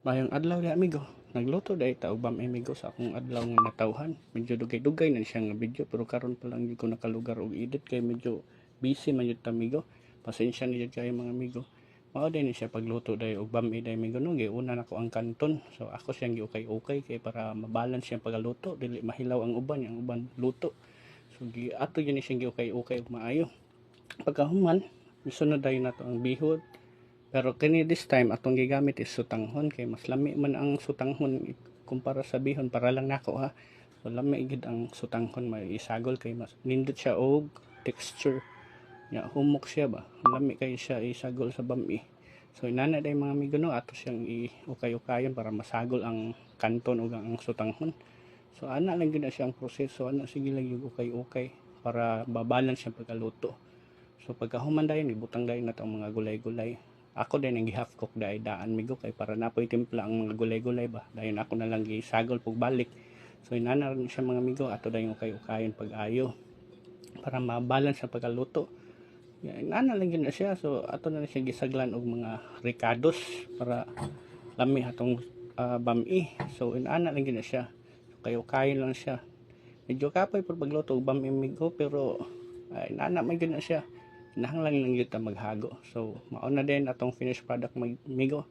Mayong adlaw di amigo. Nagluto dahil taubam amigo sa akong adlaw nga natawhan. Medyo dugay-dugay na siya nga video pero karon pa lang di ko nakalugar og edit kay medyo busy man yun amigo. Pasensya na yun kayo mga amigo. Mao din ni siya pagluto dahil og bami dahil amigo no giuna nako ang kanton. So ako siyang giukay-ukay kay para mabalance siyang pagluto dili mahilaw ang uban luto. So ato yun ni siyang giukay-ukay og maayo. Pagkahuman misunod dayon nato ang bihod. Pero kini this time atong gigamit is sutanghon kay mas lami man ang sutanghon kumpara sa bihon para lang nako ha. So lami gid ang sutanghon may isagol kay mas nindot siya og texture. Ya humok siya ba. Lami kay siya isagol sa bami. So inana day mga amigo no ato siyang iukay-ukayon para masagol ang kanton ug ang sutanghon. So ana lang gid na siya ang proseso, ana sige lang yung ukay-ukay para babalance siya pagkaluto. So pagkahuman dayon ibutang dayon nato ang mga gulay-gulay. Ako din ang gi-half cook dahil daan migo kay para napoy timpla ang mga gulay-gulay ba. Dayon ako na lang gisagol pug balik. So inana rin siya mga amigo ato dayon ukay-ukayon pag-ayo para ma-balance sa pagkaluto. Inana lang yun na siya. So ato na siya gisaglan og mga ricados para lami atong bami. So inana lang yun na siya. So kayo-kayo lang siya. Medyo kapoy pag pagluto og bami migo pero inana man yun na siya. Nahanglang lang yun maghago. So mauna din atong finished product migo.